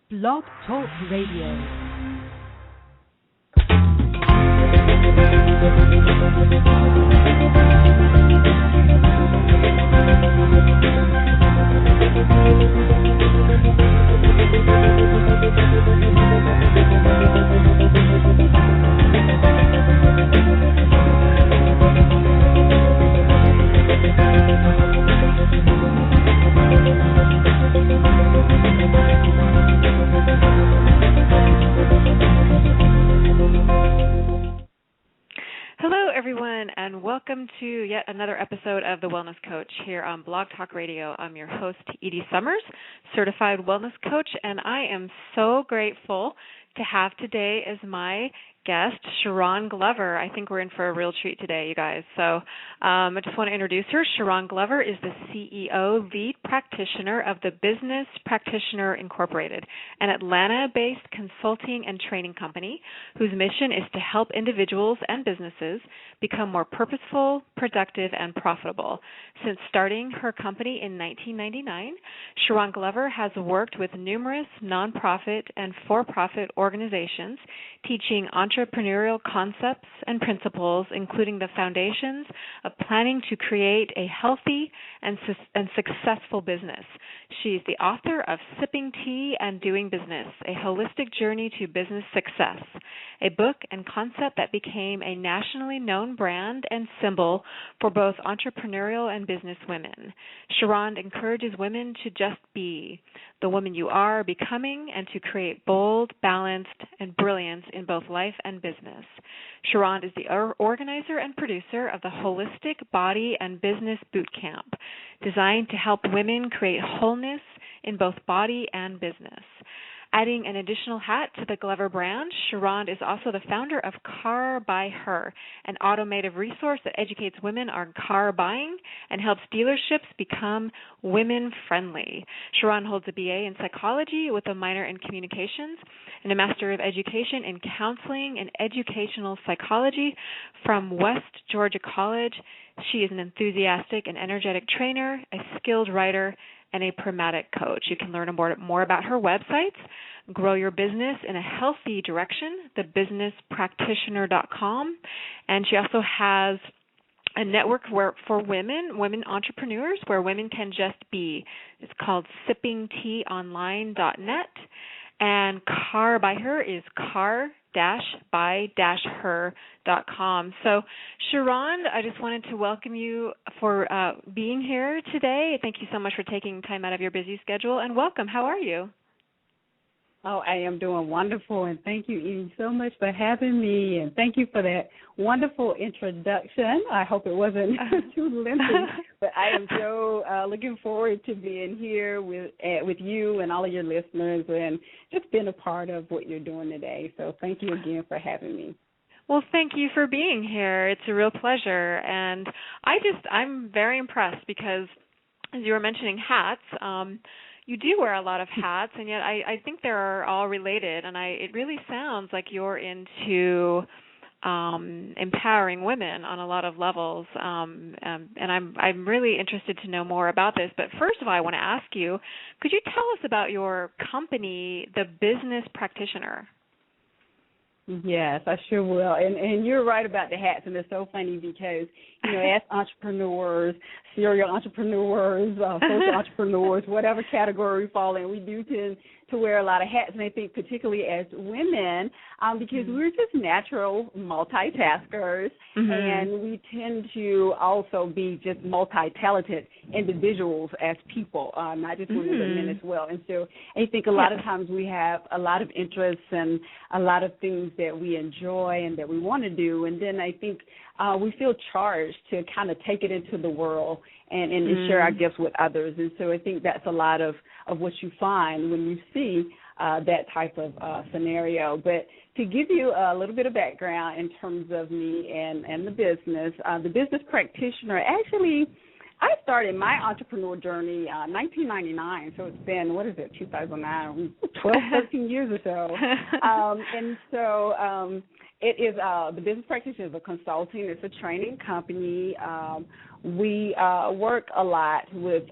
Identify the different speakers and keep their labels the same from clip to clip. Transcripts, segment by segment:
Speaker 1: Blog Talk Radio. And welcome to yet another episode of The Wellness Coach here on Blog Talk Radio. I'm your host, Edie Summers, certified wellness coach, and I am so grateful to have today as my guest, Sheronde Glover. I think we're in for a real treat today, you guys. So I just want to introduce her. Sheronde Glover is the CEO, lead practitioner of the Business Practitioner Incorporated, an Atlanta-based consulting and training company whose mission is to help individuals and businesses become more purposeful, productive, and profitable. Since starting her company in 1999, Sheronde Glover has worked with numerous nonprofit and for-profit organizations teaching entrepreneurial concepts and principles, including the foundations of planning to create a healthy and successful business. She's the author of Sipping Tea and Doing Business, A Holistic Journey to Business Success, a book and concept that became a nationally known brand and symbol for both entrepreneurial and business women. Sheronde encourages women to just be the woman you are becoming and to create bold, balanced, and brilliance in both life and business. Sheronde is the organizer and producer of the Holistic Body and Business Boot Camp, designed to help women create wholeness in both body and business. Adding an additional hat to the Glover brand, Sheronde is also the founder of Car by Her, an automotive resource that educates women on car buying and helps dealerships become women-friendly. Sheronde holds a BA in psychology with a minor in communications and a Master of Education in counseling and educational psychology from West Georgia College. She is an enthusiastic and energetic trainer, a skilled writer, and a pragmatic coach. You can learn more about her websites, Grow Your Business in a Healthy Direction, thebusinesspractitioner.com, and she also has a network for women entrepreneurs, where women can just be. It's called sippingteaonline.net, and Car by Her is car-by-her.com. So, Sheronde, I just wanted to welcome you for being here today. Thank you so much for taking time out of your busy schedule, and welcome. How are you?
Speaker 2: Oh, I am doing wonderful, and thank you, Edie, so much for having me, and thank you for that wonderful introduction. I hope it wasn't too lengthy, but I am so looking forward to being here with you and all of your listeners and just being a part of what you're doing today. So thank you again for having me.
Speaker 1: Well, thank you for being here. It's a real pleasure, and I'm very impressed because, as you were mentioning hats, you do wear a lot of hats, and yet I think they're all related, and it really sounds like you're into empowering women on a lot of levels, and I'm really interested to know more about this. But first of all, I want to ask you, could you tell us about your company, The Business Practitioner?
Speaker 2: Yes, I sure will. And you're right about the hats, and it's so funny because, as entrepreneurs, serial entrepreneurs, social entrepreneurs, whatever category we fall in, we do tend to wear a lot of hats, and I think particularly as women, because we're just natural multitaskers, and we tend to also be just multi-talented individuals as people, not just women but men as well. And so I think a lot of times we have a lot of interests and a lot of things that we enjoy and that we want to do, and then I think we feel charged to kind of take it into the world and share our gifts with others. And so I think that's a lot of what you find when you see that type of scenario. But to give you a little bit of background in terms of me and the business practitioner, actually, I started my entrepreneur journey 1999, so it's been, 2009, 12, 13 years or so. And so it is the Business Practitioner is a consulting. It's a training company. We work a lot with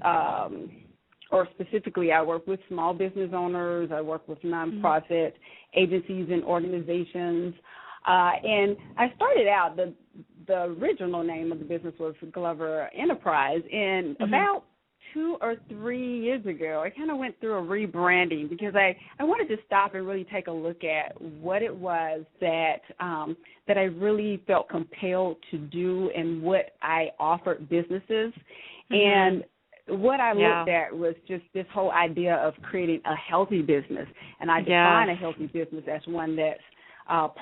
Speaker 2: or specifically I work with small business owners, I work with nonprofit agencies and organizations. And I started out, the original name of the business was Glover Enterprise, and about 2 or 3 years ago, I kind of went through a rebranding because I wanted to stop and really take a look at what it was that I really felt compelled to do and what I offered businesses. And what I looked at was just this whole idea of creating a healthy business. And I define a healthy business as one that's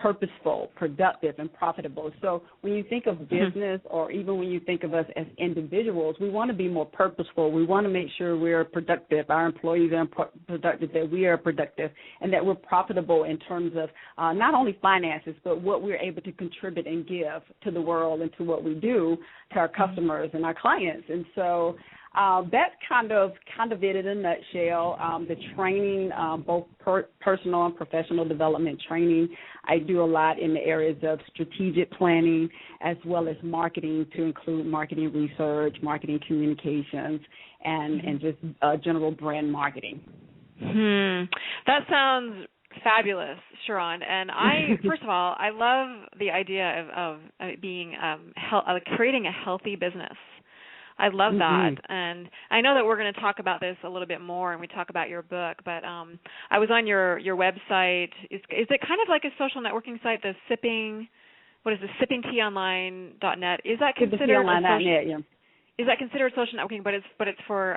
Speaker 2: purposeful, productive, and profitable. So when you think of business or even when you think of us as individuals, we want to be more purposeful. We want to make sure we're productive, our employees are productive, that we are productive, and that we're profitable in terms of not only finances, but what we're able to contribute and give to the world and to what we do to our customers and our clients. And so that's kind of it in a nutshell. The training, both personal and professional development training, I do a lot in the areas of strategic planning as well as marketing, to include marketing research, marketing communications, and just general brand marketing.
Speaker 1: That sounds fabulous, Sheronde. And first of all, I love the idea of being creating a healthy business. I love that, and I know that we're going to talk about this a little bit more, and we talk about your book. But I was on your website. Is it kind of like a social networking site? The sippingteaonline.net? Is that considered Is that considered social networking? But it's for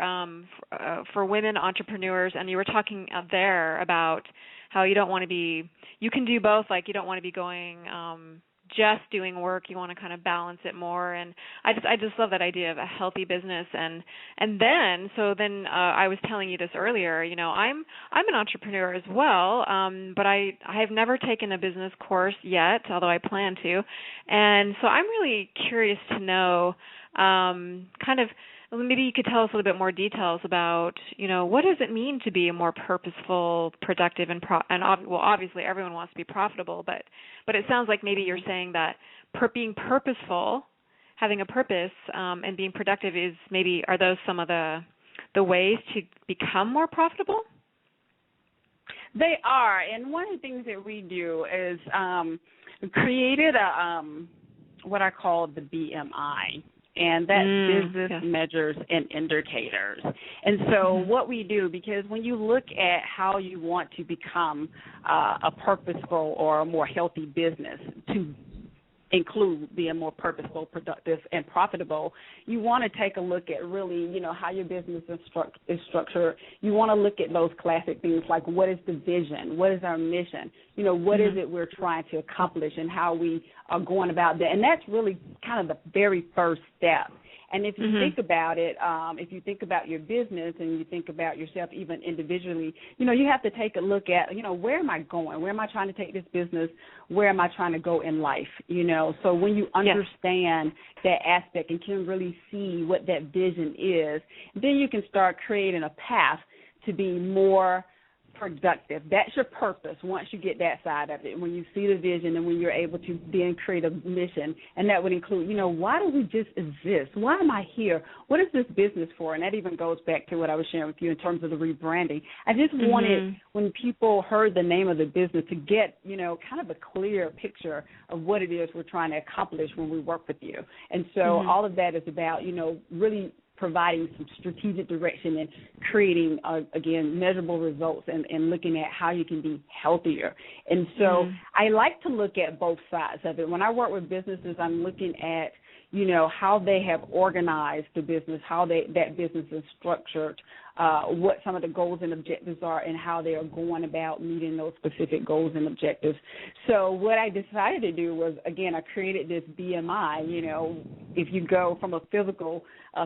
Speaker 1: women entrepreneurs, and you were talking out there about how you don't want to be. You can do both. Like you don't want to be going. Just doing work, you want to kind of balance it more, and I just love that idea of a healthy business. And then I was telling you this earlier. You know, I'm an entrepreneur as well, but I have never taken a business course yet, although I plan to. And so I'm really curious to know, kind of. Maybe you could tell us a little bit more details about, you know, what does it mean to be a more purposeful, productive, obviously everyone wants to be profitable, but it sounds like maybe you're saying that being purposeful, having a purpose, and being productive are those some of the ways to become more profitable?
Speaker 2: They are, and one of the things that we do is created what I call the BMI. And that's business measures and indicators. And so what we do, because when you look at how you want to become a purposeful or a more healthy business, to include being more purposeful, productive, and profitable, you want to take a look at really, you know, how your business is structured. You want to look at those classic things like what is the vision, what is our mission, you know, what is it we're trying to accomplish and how we are going about that. And that's really kind of the very first step. And if you think about it, if you think about your business and you think about yourself even individually, you know, you have to take a look at, you know, where am I going? Where am I trying to take this business? Where am I trying to go in life? You know, so when you understand that aspect and can really see what that vision is, then you can start creating a path to be more productive. That's your purpose once you get that side of it, when you see the vision and when you're able to then create a mission. And that would include, you know, why do we just exist? Why am I here? What is this business for? And that even goes back to what I was sharing with you in terms of the rebranding. I just wanted, when people heard the name of the business, to get, you know, kind of a clear picture of what it is we're trying to accomplish when we work with you. And so all of that is about, you know, really providing some strategic direction and creating, again, measurable results and looking at how you can be healthier. And so I like to look at both sides of it. When I work with businesses, I'm looking at, you know, how they have organized the business, how that business is structured, what some of the goals and objectives are, and how they are going about meeting those specific goals and objectives. So what I decided to do was, again, I created this BMI. You know, if you go from a physical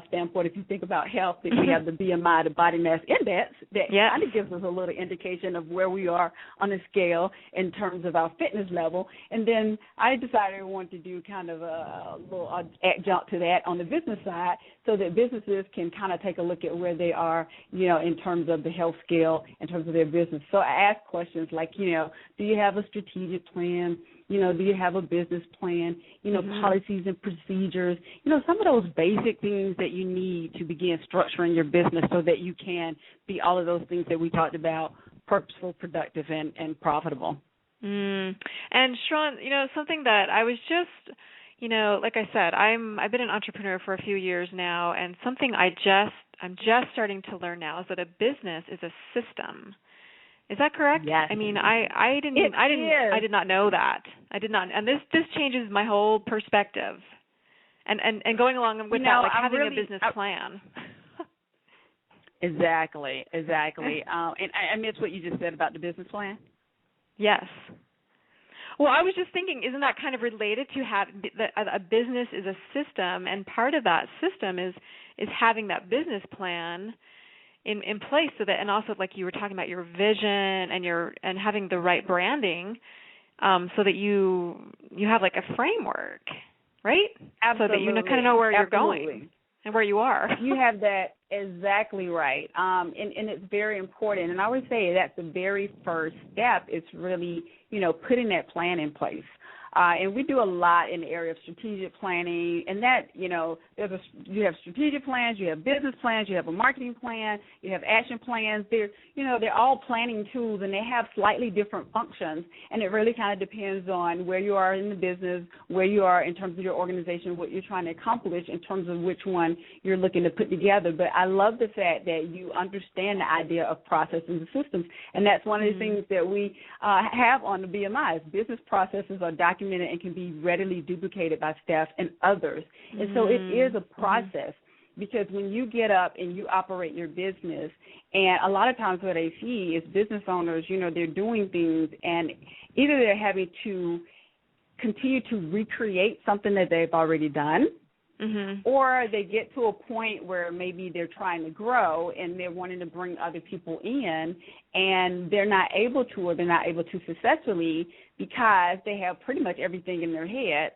Speaker 2: standpoint, if you think about health, then we have the BMI, the body mass index, that kind of gives us a little indication of where we are on the scale in terms of our fitness level. And then I decided I wanted to do kind of a little adjunct to that on the business side, so that businesses can kind of take a look at where they are, you know, in terms of the health scale, in terms of their business. So I ask questions like, you know, do you have a strategic plan? Do you have a business plan? Policies and procedures. Some of those basic things that you need to begin structuring your business so that you can be all of those things that we talked about: purposeful, productive, and profitable.
Speaker 1: And Sheronde, something that I was just, like I said, I've been an entrepreneur for a few years now, and something I'm just starting to learn now is that a business is a system. Is that correct?
Speaker 2: Yes.
Speaker 1: I mean, I did not know that. I did not, and this changes my whole perspective. And going along with that, like having a business plan.
Speaker 2: Exactly. And I missed what you just said about the business plan.
Speaker 1: Yes. Well, I was just thinking, isn't that kind of related to that a business is a system, and part of that system is having that business plan in place, so that, and also like you were talking about your vision and having the right branding, so that you have like a framework, right?
Speaker 2: Absolutely.
Speaker 1: So that you kind of know where you're going and where you are.
Speaker 2: You have that exactly right, and it's very important. And I would say that's the very first step. It's really putting that plan in place. And we do a lot in the area of strategic planning, and that, you have strategic plans, you have business plans, you have a marketing plan, you have action plans. They're all planning tools, and they have slightly different functions, and it really kind of depends on where you are in the business, where you are in terms of your organization, what you're trying to accomplish in terms of which one you're looking to put together. But I love the fact that you understand the idea of processes and systems, and that's one of the things that we have on the BMI. Business processes are documented and can be readily duplicated by staff and others. And so it is a process, because when you get up and you operate your business, and a lot of times what I see is business owners, they're doing things, and either they're having to continue to recreate something that they've already done, or they get to a point where maybe they're trying to grow and they're wanting to bring other people in, and they're not able to, or they're not able to successfully, because they have pretty much everything in their head,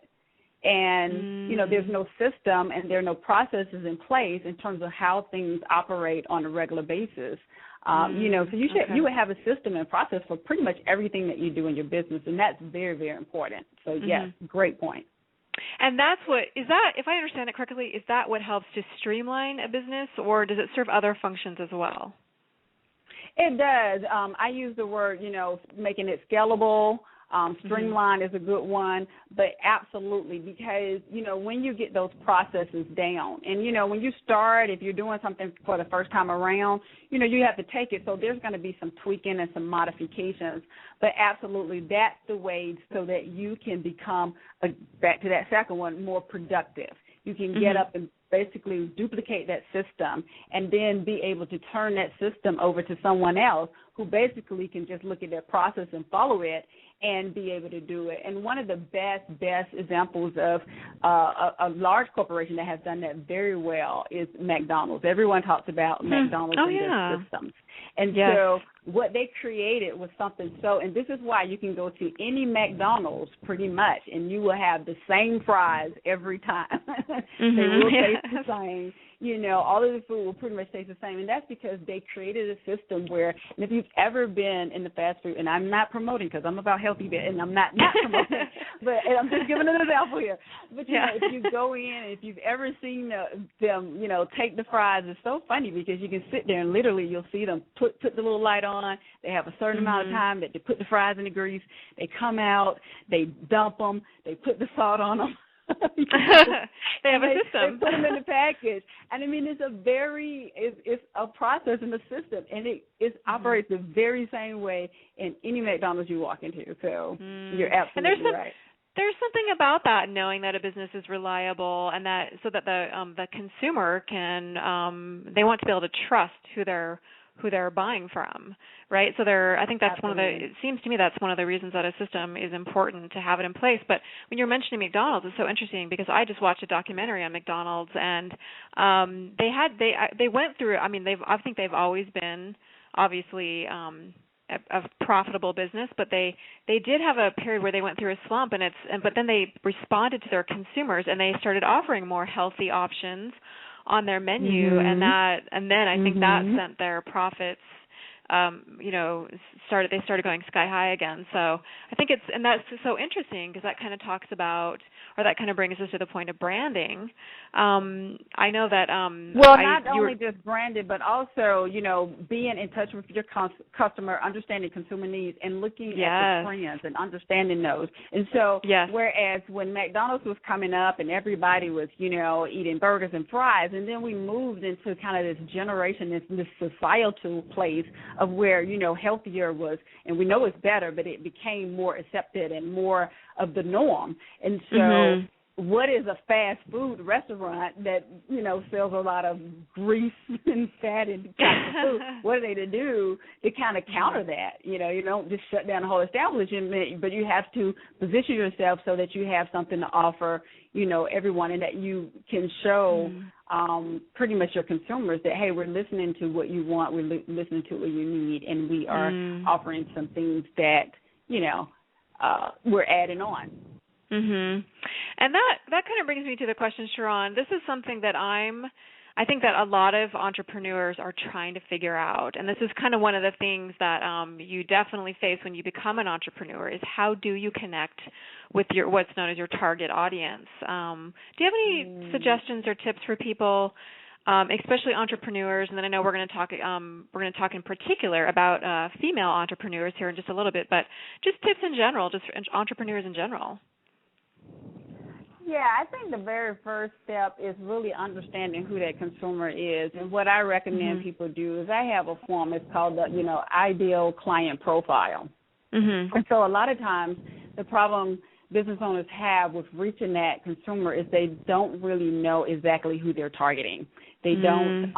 Speaker 2: and there's no system and there are no processes in place in terms of how things operate on a regular basis. So you would have a system and process for pretty much everything that you do in your business, and that's very, very important. So yes, great point.
Speaker 1: And that's if I understand it correctly, is that what helps to streamline a business, or does it serve other functions as well?
Speaker 2: It does. I use the word, making it scalable. Streamline is a good one, but absolutely, because, when you get those processes down, and, when you start, if you're doing something for the first time around, you have to take it. So there's going to be some tweaking and some modifications, but absolutely, that's the way so that you can become, back to that second one, more productive. You can get up and basically duplicate that system, and then be able to turn that system over to someone else who basically can just look at their process and follow it and be able to do it. And one of the best examples of a large corporation that has done that very well is McDonald's. Everyone talks about McDonald's and their systems. And so what they created was something and this is why you can go to any McDonald's pretty much, and you will have the same fries every time. They will taste the same. All of the food will pretty much taste the same, and that's because they created a system where, and if you've ever been in the fast food, and I'm not promoting because I'm about healthy, and I'm not promoting, but I'm just giving an example here. But, if you go in, if you've ever seen them, take the fries, it's so funny because you can sit there and literally you'll see them put the little light on. They have a certain amount of time that they put the fries in the grease. They come out, they dump them, they put the salt on them.
Speaker 1: They have a system.
Speaker 2: They put them in the package, and I mean it's a process in the system, and it operates the very same way in any McDonald's you walk into. So you're absolutely right.
Speaker 1: There's something about that, knowing that a business is reliable, and that so that the consumer can they want to be able to trust who they're buying from, right? So I think that's it seems to me that's one of the reasons that a system is important to have it in place. But when you're mentioning McDonald's, it's so interesting because I just watched a documentary on McDonald's, and they went through. I mean, I think they've always been obviously a profitable business, but they did have a period where they went through a slump, but then they responded to their consumers and they started offering more healthy options on their menu, and then I think that sent their profits they started going sky high again. So I think that's so interesting because that kind of talks about, or that kind of brings us to the point of branding. I know that
Speaker 2: not only just branded, but also, being in touch with your customer, understanding consumer needs, and looking at the trends and understanding those. And so, whereas when McDonald's was coming up and everybody was, eating burgers and fries, and then we moved into kind of this generation, this societal place of where, healthier was, and we know it's better, but it became more accepted and more of the norm. And so what is a fast food restaurant that, sells a lot of grease and fat and kind of food? What are they to do to kind of counter that? You don't just shut down the whole establishment, but you have to position yourself so that you have something to offer, everyone, and that you can show pretty much your consumers that, hey, we're listening to what you want, we're listening to what you need, and we are offering some things that, we're adding on.
Speaker 1: And that kind of brings me to the question, Sheronde. This is something that I think that a lot of entrepreneurs are trying to figure out, and this is kind of one of the things that you definitely face when you become an entrepreneur is how do you connect with your what's known as your target audience. Do you have any suggestions or tips for people, especially entrepreneurs? And then I know we're going to talk in particular about female entrepreneurs here in just a little bit, but just tips in general, just entrepreneurs in general.
Speaker 2: Yeah, I think the very first step is really understanding who that consumer is. And what I recommend people do is I have a form. It's called the, ideal client profile. And so a lot of times the problem business owners have with reaching that consumer is they don't really know exactly who they're targeting. They don't,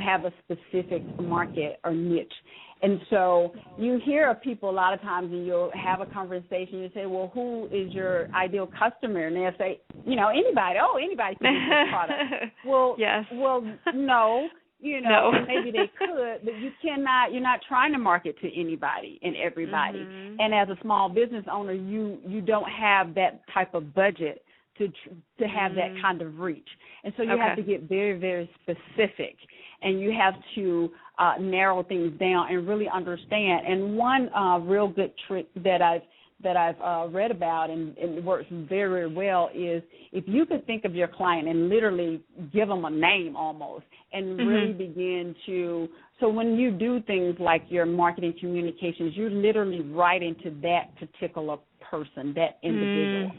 Speaker 2: have a specific market or niche. And so you hear of people a lot of times, and you'll have a conversation. You say, well, who is your ideal customer? And they'll say, anybody. Oh, anybody can use this product. Well, no.
Speaker 1: No.
Speaker 2: Maybe they could, but you cannot. You're not trying to market to anybody and everybody. And as a small business owner, you don't have that type of budget to have that kind of reach. And so you have to get very, very specific, and you have to narrow things down and really understand. And one real good trick that I've read about and it works very, very well is if you could think of your client and literally give them a name almost and really begin to, so when you do things like your marketing communications, you literally write into that particular person, that individual.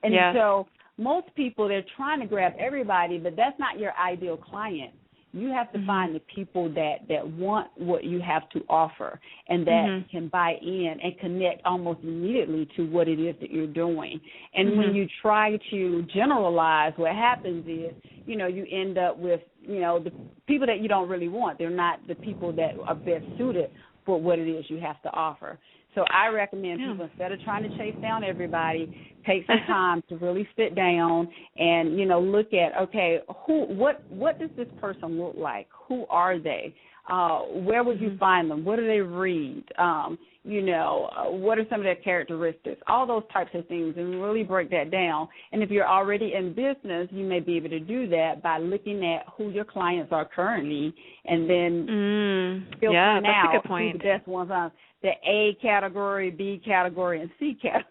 Speaker 2: And so most people, they're trying to grab everybody, but that's not your ideal client. You have to find the people that want what you have to offer and that can buy in and connect almost immediately to what it is that you're doing. And when you try to generalize, what happens is, you end up with, the people that you don't really want. They're not the people that are best suited for what it is you have to offer. So I recommend people, instead of trying to chase down everybody, take some time to really sit down and, look at, okay, what does this person look like? Who are they? Where would you find them? What do they read? What are some of their characteristics? All those types of things, and really break that down. And if you're already in business, you may be able to do that by looking at who your clients are currently and then filtering out who the best ones are. The A category, B category, and C category.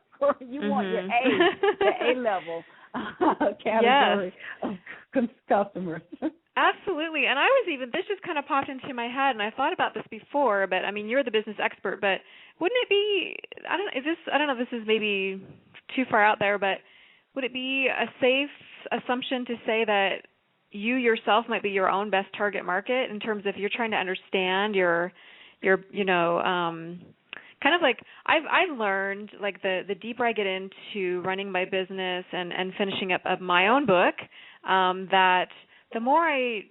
Speaker 2: You want your A level category of customers.
Speaker 1: Absolutely. And this just kind of popped into my head, and I thought about this before, but I mean, you're the business expert, but wouldn't it be, I don't know if this is maybe too far out there, but would it be a safe assumption to say that you yourself might be your own best target market in terms of you're trying to understand your kind of like I've learned, like the deeper I get into running my business and finishing up of my own book, that the more I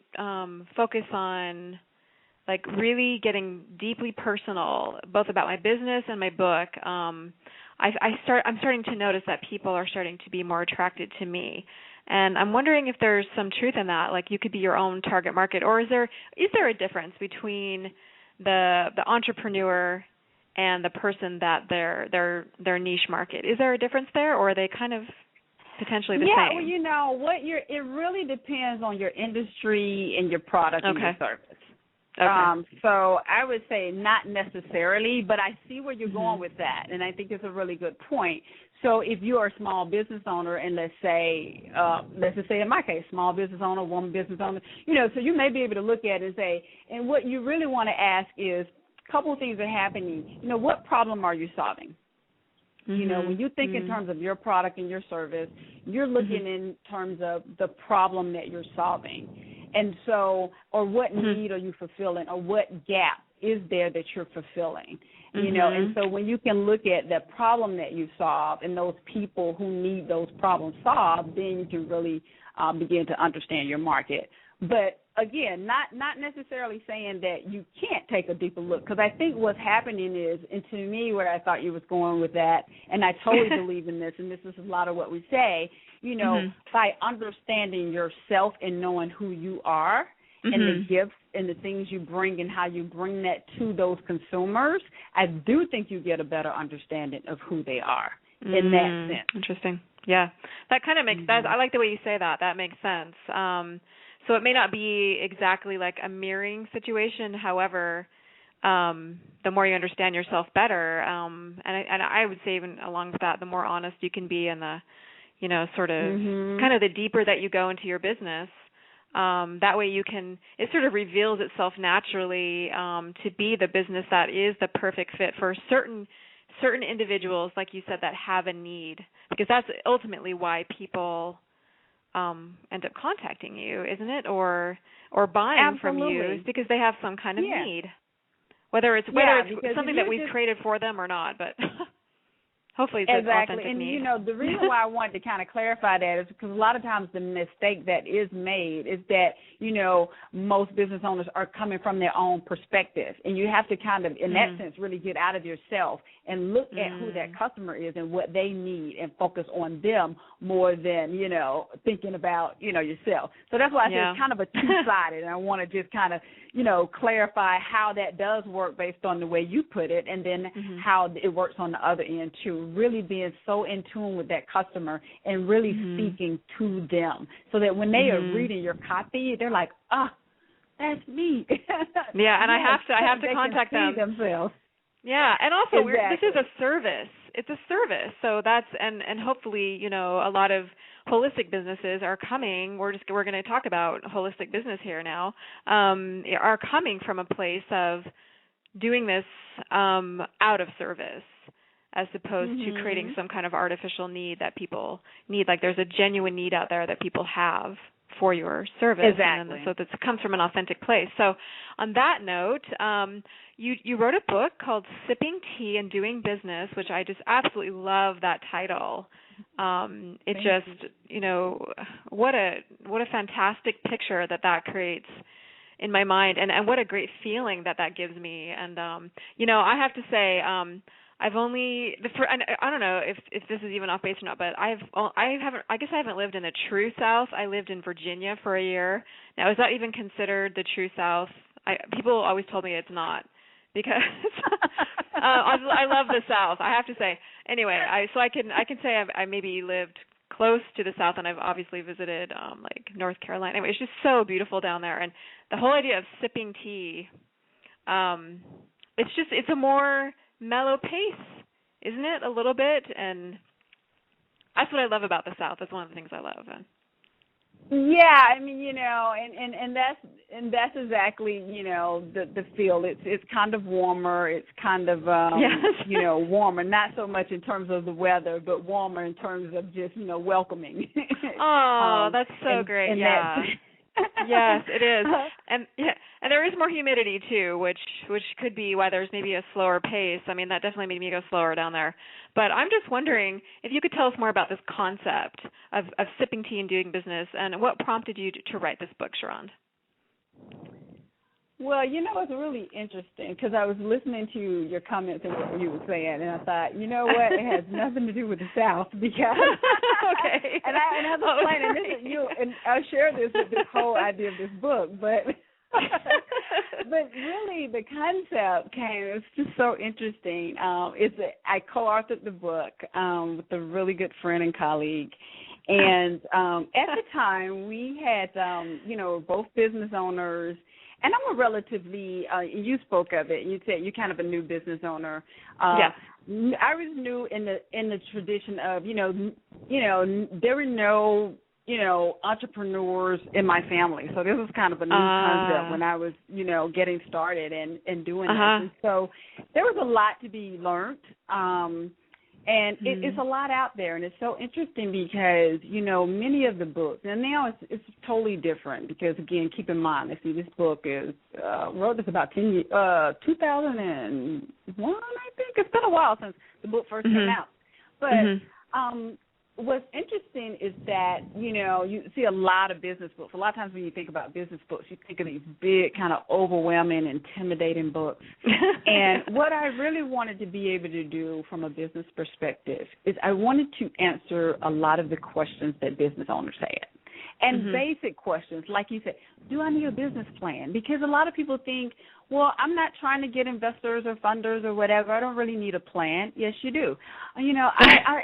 Speaker 1: focus on like really getting deeply personal, both about my business and my book, I'm starting to notice that people are starting to be more attracted to me. And I'm wondering if there's some truth in that, like you could be your own target market, or is there a difference between the entrepreneur and the person that their niche market? Is there a difference there, or are they kind of potentially the same?
Speaker 2: Yeah, well, it really depends on your industry and your product and your service. So I would say not necessarily, but I see where you're going with that, and I think it's a really good point. So if you are a small business owner, and let's just say in my case, small business owner, woman business owner, so you may be able to look at it and say, and what you really want to ask is, a couple of things are happening. What problem are you solving? When you think in terms of your product and your service, you're looking in terms of the problem that you're solving. And so, or what need are you fulfilling, or what gap is there that you're fulfilling? And so when you can look at the problem that you solve and those people who need those problems solved, then you can really begin to understand your market. But again, not necessarily saying that you can't take a deeper look, because I think what's happening is, and to me where I thought you was going with that, and I totally believe in this, and this is a lot of what we say, by understanding yourself and knowing who you are and the gifts and the things you bring and how you bring that to those consumers, I do think you get a better understanding of who they are in that sense.
Speaker 1: Interesting. Yeah. That kind of makes sense. I like the way you say that. That makes sense. So it may not be exactly like a mirroring situation. However, the more you understand yourself better, and I would say even along with that, the more honest you can be, and the, sort of kind of the deeper that you go into your business, that way it sort of reveals itself naturally to be the business that is the perfect fit for certain individuals, like you said, that have a need, because that's ultimately why people end up contacting you, isn't it? Or buying from you, is because they have some kind of need, whether it's something that we've created for them or not. But hopefully it's an authentic need.
Speaker 2: And the reason why I wanted to kind of clarify that is because a lot of times the mistake that is made is that most business owners are coming from their own perspective, and you have to kind of, in that sense, really get out of yourself and look at who that customer is and what they need, and focus on them more than thinking about yourself. So that's why I say it's kind of a two-sided, and I want to just kind of clarify how that does work based on the way you put it, and then how it works on the other end too. Really being so in tune with that customer and really speaking to them, so that when they are reading your copy, they're like, that's me.
Speaker 1: Yeah, and I have to contact them
Speaker 2: themselves.
Speaker 1: Yeah, and also this is a service. It's a service, so that's and hopefully a lot of holistic businesses are coming. We're going to talk about holistic business here now. Are coming from a place of doing this out of service, as opposed to creating some kind of artificial need that people need. Like there's a genuine need out there that people have for your service.
Speaker 2: Exactly.
Speaker 1: And so this comes from an authentic place. So on that note, you wrote a book called Sipping Tea and Doing Business, which I just absolutely love that title. It just, what a fantastic picture that creates in my mind, and what a great feeling that gives me. And, I have to say, I've only I don't know if this is even off base or not, but I haven't lived in the true South. I lived in Virginia for a year. Now, is that even considered the true South? People always told me it's not, because I love the South, I have to say. Anyway, I can say I maybe lived close to the South, and I've obviously visited like North Carolina. Anyway, it's just so beautiful down there, and the whole idea of sipping tea, it's a more mellow pace, isn't it, a little bit? And that's what I love about the South. That's one of the things I love.
Speaker 2: Yeah, I mean, and that's exactly, the feel. It's kind of warmer. It's kind of warmer, not so much in terms of the weather, but warmer in terms of just, welcoming.
Speaker 1: Oh, that's so great. Yeah. Yes, it is. And there is more humidity too, which could be why there's maybe a slower pace. I mean, that definitely made me go slower down there. But I'm just wondering if you could tell us more about this concept of sipping tea and doing business, and what prompted you to write this book, Sheronde?
Speaker 2: Well, it's really interesting, because I was listening to your comments and what you were saying, and I thought, you know what, it has nothing to do with the South, because
Speaker 1: okay.
Speaker 2: and I was explaining this, and I'll share this with this whole idea of this book, but really the concept it's just so interesting. I co-authored the book with a really good friend and colleague. And at the time, we had, both business owners, and I'm a relatively, you spoke of it, you said you're kind of a new business owner.
Speaker 1: Yes.
Speaker 2: I was new in the tradition of, there were no, entrepreneurs in my family. So this was kind of a new concept when I was, getting started and doing this. And so there was a lot to be learned. And it's a lot out there, and it's so interesting because, many of the books, and now it's totally different because, again, keep in mind, let's see, this book is, wrote this about 2001, I think. It's been a while since the book first came out. But what's interesting is that, you see a lot of business books. A lot of times when you think about business books, you think of these big, kind of overwhelming, intimidating books. And what I really wanted to be able to do from a business perspective is I wanted to answer a lot of the questions that business owners had. And basic questions, like you said, do I need a business plan? Because a lot of people think, well, I'm not trying to get investors or funders or whatever. I don't really need a plan. Yes, you do. I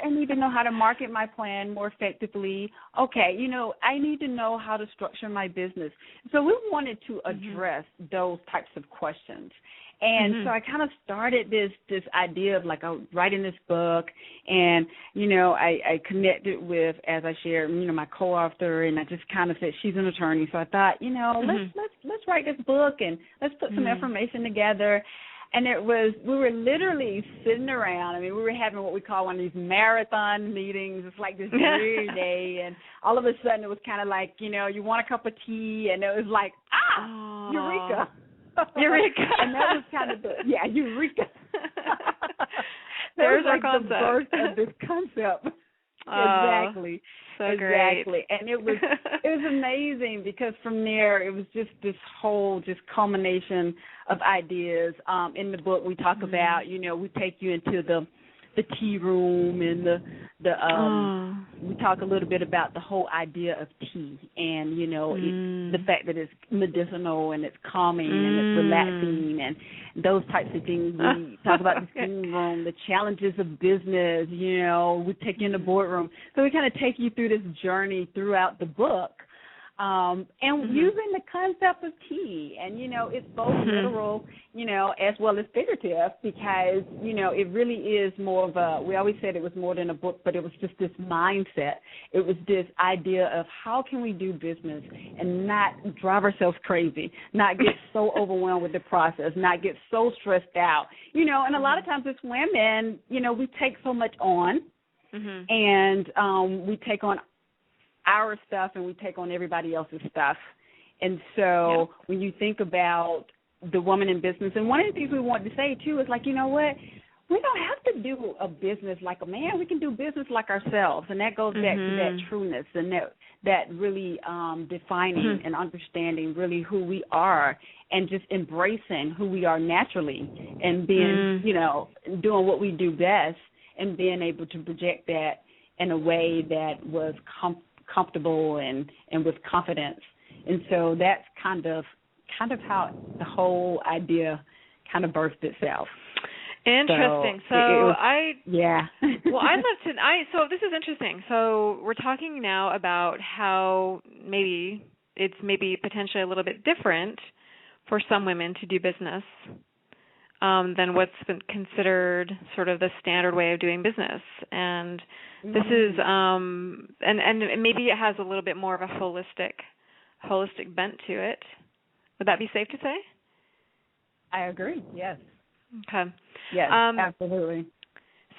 Speaker 2: need to know how to market my plan more effectively. Okay, I need to know how to structure my business. So we wanted to address those types of questions. And so I kind of started this idea of writing this book, and I connected with, as I shared, my co-author, and I just kind of said she's an attorney, so I thought let's write this book and let's put some information together. And we were literally sitting around. I mean, we were having what we call one of these marathon meetings. It's like this every day, and all of a sudden it was kind of like you want a cup of tea, and it was like eureka.
Speaker 1: Eureka.
Speaker 2: And that was kind of eureka.
Speaker 1: There's
Speaker 2: our
Speaker 1: concept.
Speaker 2: The birth of this concept. Exactly.
Speaker 1: So great.
Speaker 2: And it was amazing because from there it was just this whole culmination of ideas. In the book we talk about, we take you into the tea room and we talk a little bit about the whole idea of tea and the fact that it's medicinal and it's calming and it's relaxing and those types of things. We talk about the steam room, the challenges of business. We take you in the boardroom, so we kind of take you through this journey throughout the book. And using the concept of tea, and it's both literal, as well as figurative, because it really is more of we always said it was more than a book, but it was just this mindset. It was this idea of how can we do business and not drive ourselves crazy, not get so overwhelmed with the process, not get so stressed out, and a lot of times as women, we take so much on, and we take on our stuff and we take on everybody else's stuff. And so when you think about the woman in business, and one of the things we want to say too is you know what? We don't have to do a business like a man. We can do business like ourselves. And that goes back to that trueness and that really defining and understanding really who we are and just embracing who we are naturally and being, doing what we do best and being able to project that in a way that was comfortable and with confidence. And so that's kind of how the whole idea kind of birthed itself.
Speaker 1: Interesting. So So this is interesting. So we're talking now about how it's potentially a little bit different for some women to do business than what's been considered sort of the standard way of doing business. And this is, and maybe it has a little bit more of a holistic bent to it. Would that be safe to say?
Speaker 2: I agree, yes.
Speaker 1: Okay.
Speaker 2: Yes, absolutely.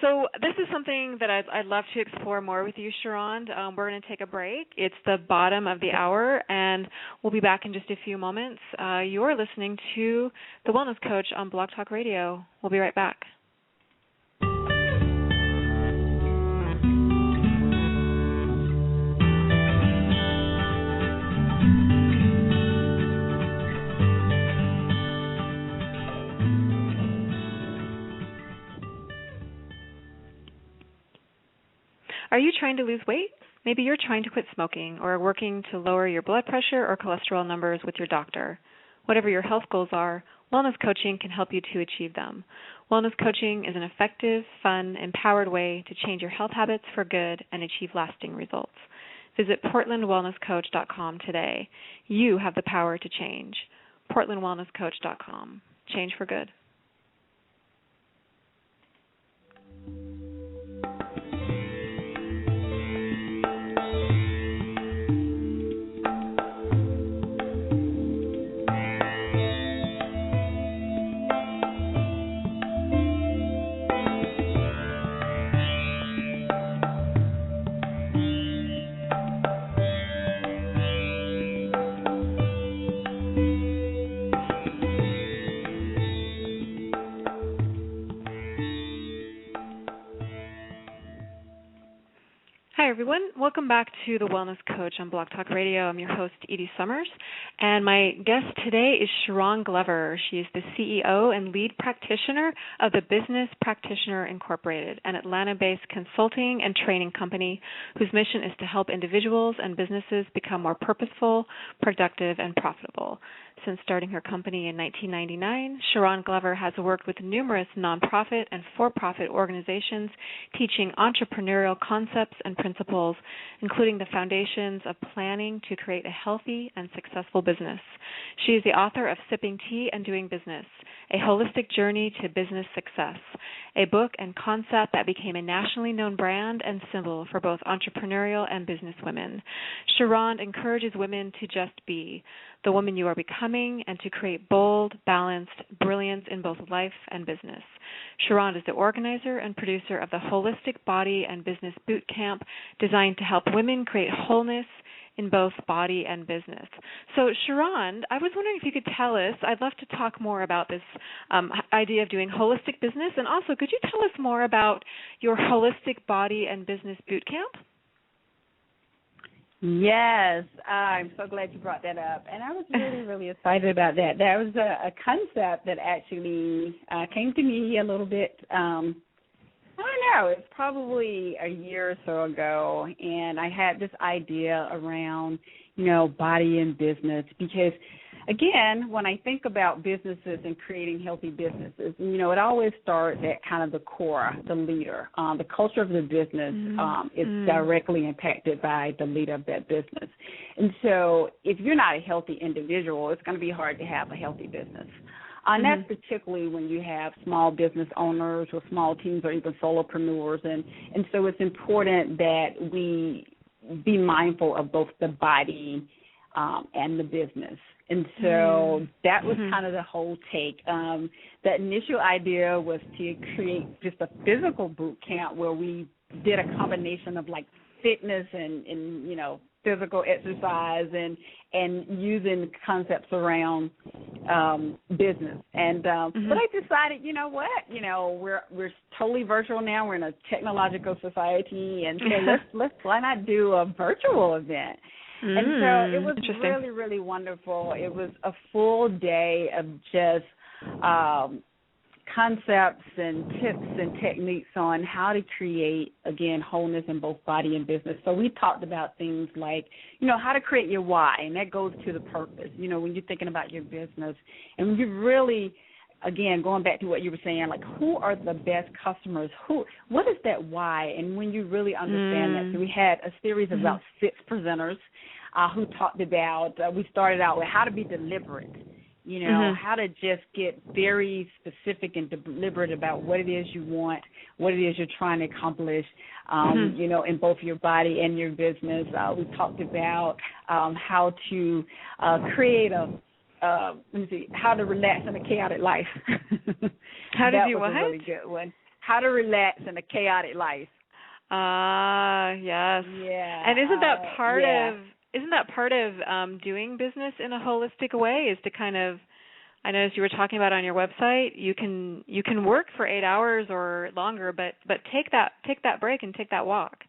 Speaker 1: So this is something that I'd love to explore more with you, Sheronde. We're going to take a break. It's the bottom of the hour, and we'll be back in just a few moments. You're listening to The Wellness Coach on Blog Talk Radio. We'll be right back. Are you trying to lose weight? Maybe you're trying to quit smoking or working to lower your blood pressure or cholesterol numbers with your doctor. Whatever your health goals are, wellness coaching can help you to achieve them. Wellness coaching is an effective, fun, empowered way to change your health habits for good and achieve lasting results. Visit portlandwellnesscoach.com today. You have the power to change. portlandwellnesscoach.com. Change for good. Hi, everyone. Welcome back to The Wellness Coach on Blog Talk Radio. I'm your host, Edie Summers, and my guest today is Sheronde Glover. She is the CEO and lead practitioner of the Business Practitioner Incorporated, an Atlanta-based consulting and training company whose mission is to help individuals and businesses become more purposeful, productive, and profitable. Since starting her company in 1999, Sheronde Glover has worked with numerous nonprofit and for-profit organizations teaching entrepreneurial concepts and principles, including the foundations of planning to create a healthy and successful business. She is the author of Sipping Tea and Doing Business, A Holistic Journey to Business Success, a book and concept that became a nationally known brand and symbol for both entrepreneurial and business women. Sheronde encourages women to just be the woman you are becoming and to create bold, balanced brilliance in both life and business. Sheronde is the organizer and producer of the Holistic Body and Business Boot Camp, designed to help women create wholeness in both body and business. So, Sheronde, I was wondering if you could tell us, I'd love to talk more about this idea of doing holistic business, and also could you tell us more about your Holistic Body and Business Boot Camp?
Speaker 2: Yes, I'm so glad you brought that up. And I was really excited about that. That was a concept that actually came to me a little bit, I don't know, it's probably a year or so ago. And I had this idea around, body and business because, again, when I think about businesses and creating healthy businesses, it always starts at kind of the core, the leader. The culture of the business is directly impacted by the leader of that business. And so if you're not a healthy individual, it's going to be hard to have a healthy business. And that's particularly when you have small business owners or small teams or even solopreneurs. And so it's important that we be mindful of both the body and the business. And so that was kind of the whole take. The initial idea was to create just a physical boot camp where we did a combination of like fitness and physical exercise and using concepts around business. And but I decided, you know what, we're totally virtual now. We're in a technological society, and so let's why not do a virtual event? And so it was really, really wonderful. It was a full day of just concepts and tips and techniques on how to create, again, wholeness in both body and business. So we talked about things like, how to create your why, and that goes to the purpose, when you're thinking about your business. And when you really, again, going back to what you were saying, like who are the best customers? What is that why? And when you really understand that, so we had a series of about 6 presenters who talked about, we started out with how to be deliberate, how to just get very specific and deliberate about what it is you want, what it is you're trying to accomplish, in both your body and your business. We talked about how to create how to relax in a chaotic life.
Speaker 1: How to do what?
Speaker 2: That was a really good one. How to relax in a chaotic life.
Speaker 1: Yes.
Speaker 2: Yeah.
Speaker 1: And isn't that part of doing business in a holistic way is to kind of, I noticed you were talking about on your website, you can work for 8 hours or longer, but take that break and take that walk.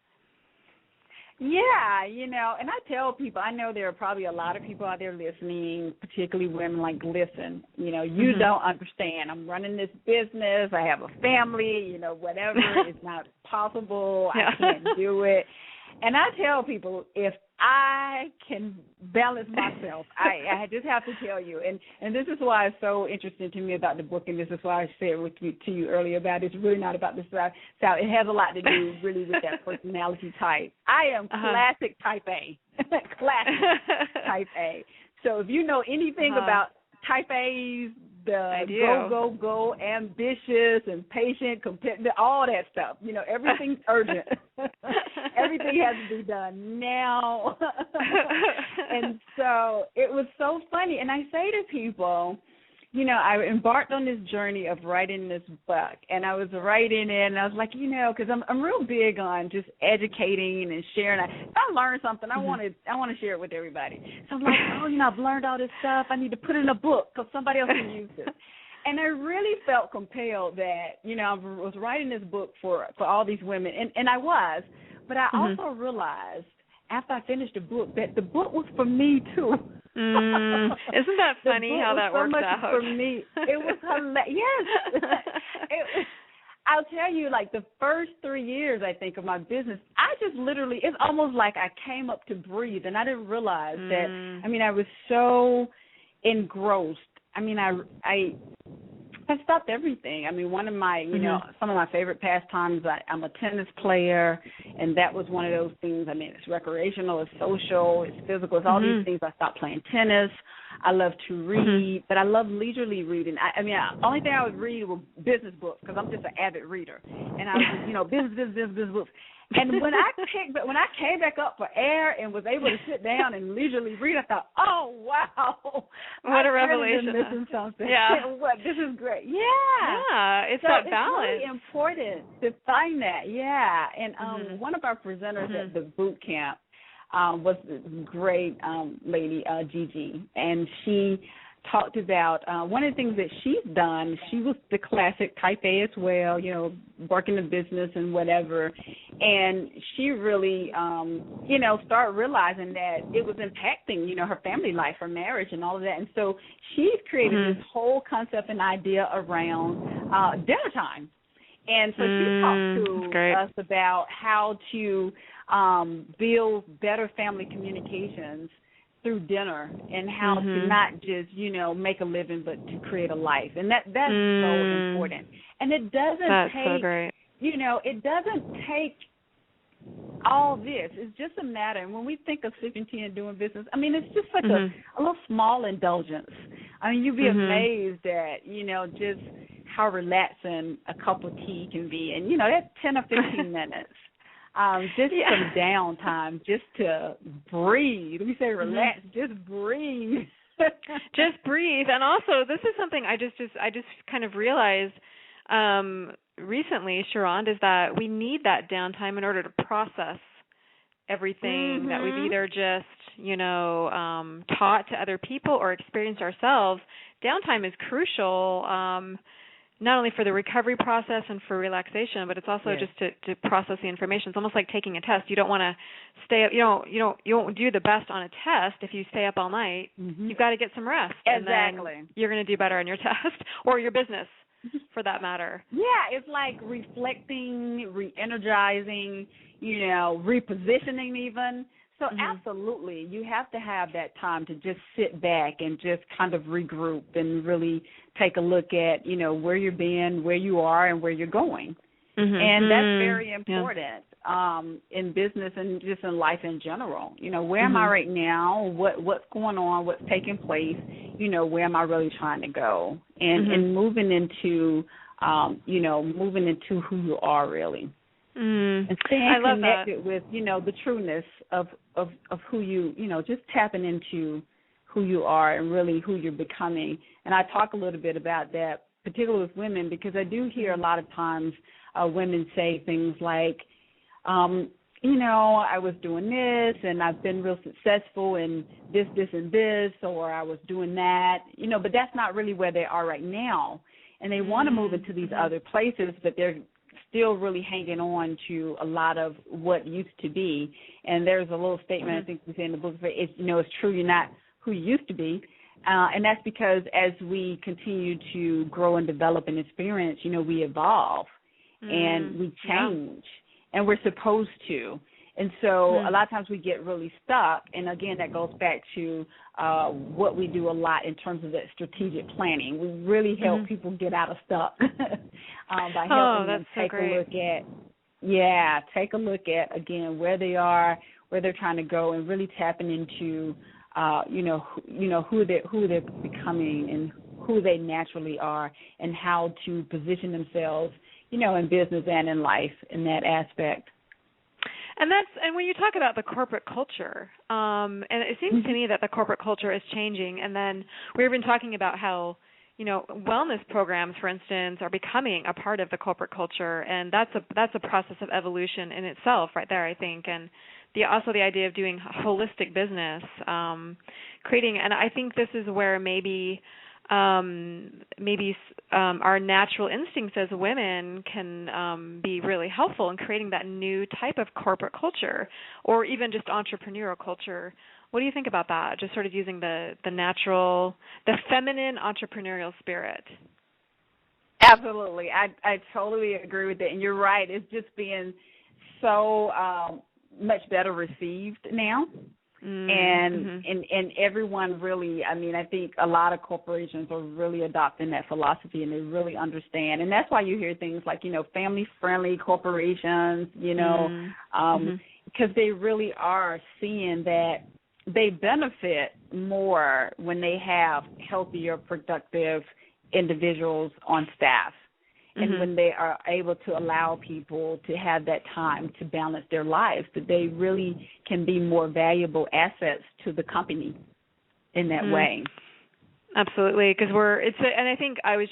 Speaker 2: Yeah, and I tell people, I know there are probably a lot of people out there listening, particularly women, like, listen, you don't understand. I'm running this business. I have a family, whatever. It's not possible. I can't do it. And I tell people, if I can balance myself, I just have to tell you, and this is why it's so interesting to me about the book, and this is why I said to you earlier about it's really not about the style. It has a lot to do really with that personality type. I am classic type A, classic type A. So if you know anything about type A's, the go, ambitious and patient, competitive, all that stuff. You know, everything's urgent. Everything has to be done now. And so it was so funny. And I say to people, you know, I embarked on this journey of writing this book, and I was writing it, and I was like, you know, because I'm real big on just educating and sharing. If I learn something, I want to share it with everybody. So I'm like, oh, you know, I've learned all this stuff. I need to put it in a book because somebody else can use it. And I really felt compelled that, you know, I was writing this book for all these women, and I was, but I also realized after I finished the book that the book was for me too.
Speaker 1: Isn't that funny how that works out?
Speaker 2: For me, it was hilarious. Yes, I'll tell you, like the first 3 years, I think, of my business, I just literally, it's almost like I came up to breathe, and I didn't realize that. I mean, I was so engrossed. I mean, I stopped everything. I mean, one of my, you know, some of my favorite pastimes, I'm a tennis player, and that was one of those things. I mean, it's recreational, it's social, it's physical, it's all these things. I stopped playing tennis. I love to read, but I love leisurely reading. I mean, the only thing I would read were business books because I'm just an avid reader. And I was, you know, business books. And when I came back up for air and was able to sit down and leisurely read, I thought, oh, wow.
Speaker 1: What a revelation.
Speaker 2: Missing something.
Speaker 1: Yeah.
Speaker 2: This is great. Yeah.
Speaker 1: Yeah, it's
Speaker 2: so
Speaker 1: that balance.
Speaker 2: It's really important to find that, yeah. And one of our presenters at the boot camp was this great lady, Gigi, and she talked about one of the things that she's done. She was the classic type A as well, you know, working the business and whatever. And she really, you know, started realizing that it was impacting, you know, her family life, her marriage and all of that. And so she's created this whole concept and idea around dinner time. And so she talked to us about how to build better family communications through dinner, and how to not just, you know, make a living, but to create a life. And that's so important. And it doesn't take, you know, it doesn't take all this. It's just a matter. And when we think of sipping tea and doing business, I mean, it's just like a little small indulgence. I mean, you'd be amazed at, you know, just how relaxing a cup of tea can be. And, you know, that's 10 or 15 minutes. Just some downtime, just to breathe. We say relax, just breathe.
Speaker 1: Just breathe. And also, this is something I just kind of realized recently, Sheronde, is that we need that downtime in order to process everything that we've either just, you know, taught to other people or experienced ourselves. Downtime is crucial. Not only for the recovery process and for relaxation, but it's also just to process the information. It's almost like taking a test. You don't want to stay up. You won't do the best on a test if you stay up all night. You've got to get some rest.
Speaker 2: Exactly.
Speaker 1: And then you're going to do better on your test or your business, for that matter.
Speaker 2: Yeah, it's like reflecting, re-energizing, you know, repositioning even. So absolutely, you have to have that time to just sit back and just kind of regroup and really take a look at, you know, where you've been, where you are, and where you're going. And that's very important in business and just in life in general. You know, where am I right now? What's going on? What's taking place? You know, where am I really trying to go? And moving into, you know, moving into who you are really. And staying connected with, you know, the trueness of who you know, just tapping into who you are and really who you're becoming. And I talk a little bit about that, particularly with women, because I do hear a lot of times women say things like, you know, I was doing this and I've been real successful in this, and this, or I was doing that, you know, but that's not really where they are right now. And they want to move into these other places, but they're still really hanging on to a lot of what used to be. And there's a little statement I think we say in the book, it's, you know, it's true, you're not who you used to be. And that's because as we continue to grow and develop and experience, you know, we evolve and we change, and we're supposed to. And so a lot of times we get really stuck. And, again, that goes back to what we do a lot in terms of that strategic planning. We really help people get out of stuck by helping them take a look at, again, where they are, where they're trying to go, and really tapping into who they're becoming and who they naturally are, and how to position themselves, in business and in life in that aspect.
Speaker 1: And when you talk about the corporate culture, and it seems to me that the corporate culture is changing. And then we've been talking about how, wellness programs, for instance, are becoming a part of the corporate culture, and that's a process of evolution in itself, right there, I think. And also the idea of doing holistic business, creating, and I think this is where maybe our natural instincts as women can be really helpful in creating that new type of corporate culture, or even just entrepreneurial culture. What do you think about that? Just sort of using the natural, the feminine entrepreneurial spirit.
Speaker 2: Absolutely. I totally agree with that. And you're right. It's just being so much better received now. And everyone really, I think a lot of corporations are really adopting that philosophy, and they really understand. And that's why you hear things like, family-friendly corporations, because they really are seeing that they benefit more when they have healthier, productive individuals on staff. And when they are able to allow people to have that time to balance their lives, that they really can be more valuable assets to the company in that way.
Speaker 1: Absolutely, because and I think I've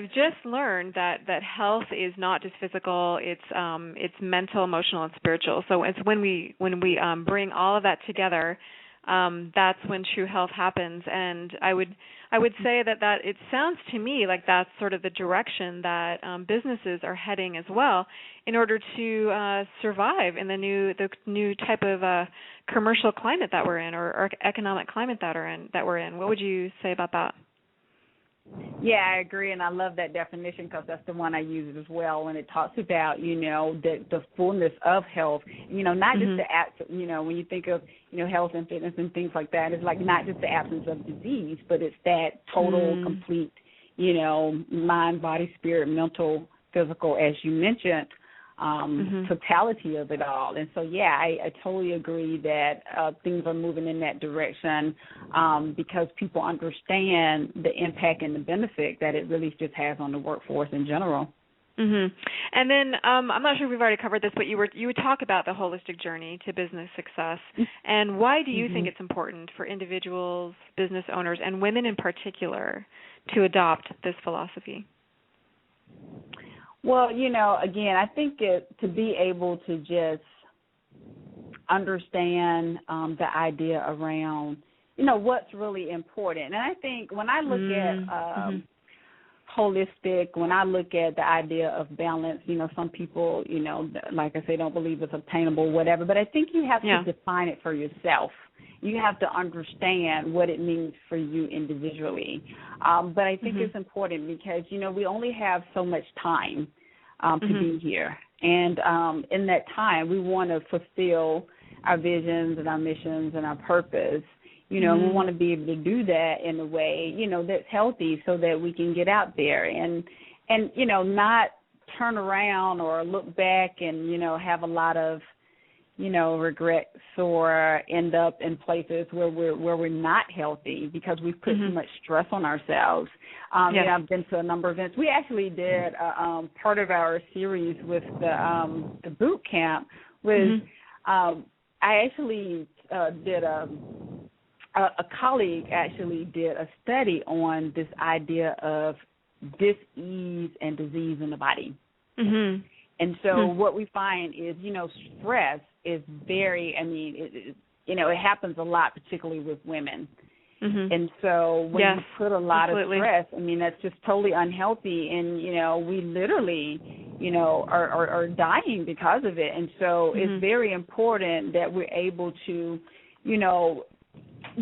Speaker 1: just learned that health is not just physical; it's mental, emotional, and spiritual. So it's when we bring all of that together, that's when true health happens. And I would say that it sounds to me like that's sort of the direction that businesses are heading as well, in order to survive in the new type of commercial climate that we're in, or economic climate that we're in. What would you say about that?
Speaker 2: Yeah, I agree, and I love that definition, because that's the one I use as well when it talks about, the fullness of health. Not just the when you think of, health and fitness and things like that, it's like not just the absence of disease, but it's that total, complete, mind, body, spirit, mental, physical, as you mentioned, totality of it all. And so, yeah, I totally agree that things are moving in that direction, because people understand the impact and the benefit that it really just has on the workforce in general.
Speaker 1: And then I'm not sure if we've already covered this, but you would talk about the holistic journey to business success. And why do you think it's important for individuals, business owners, and women in particular to adopt this philosophy?
Speaker 2: Well, again, I think to be able to just understand the idea around, what's really important. And I think when I look at holistic, when I look at the idea of balance, some people, like I say, don't believe it's obtainable, whatever. But I think you have to define it for yourself. You have to understand what it means for you individually. But I think it's important because, we only have so much time to be here. And in that time, we want to fulfill our visions and our missions and our purpose. We want to be able to do that in a way, that's healthy, so that we can get out there and not turn around or look back and, have a lot of, regrets, or end up in places where we're not healthy because we've put too much stress on ourselves. I've been to a number of events. We actually did part of our series with the boot camp was I actually did a colleague actually did a study on this idea of dis-ease and disease in the body. And so what we find is, stress is very, it happens a lot, particularly with women. And so when you put a lot of stress, that's just totally unhealthy. And, we literally, are dying because of it. And so it's very important that we're able to,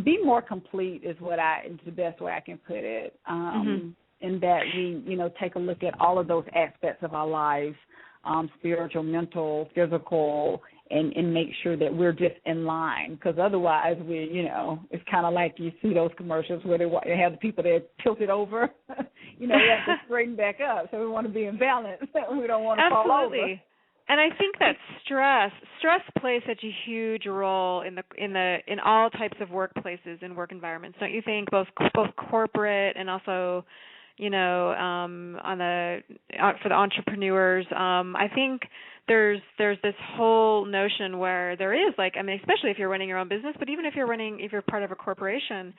Speaker 2: be more complete is the best way I can put it. And that we, take a look at all of those aspects of our lives, spiritual, mental, physical, and make sure that we're just in line. Because otherwise, it's kind of like you see those commercials where they have the people that are tilted over. You have to straighten back up. So we want to be in balance. We don't want to fall over.
Speaker 1: And I think that stress plays such a huge role in all types of workplaces and work environments. Don't you think? Both corporate and also, for the entrepreneurs. I think there's this whole notion where there is especially if you're running your own business, but even if you're part of a corporation,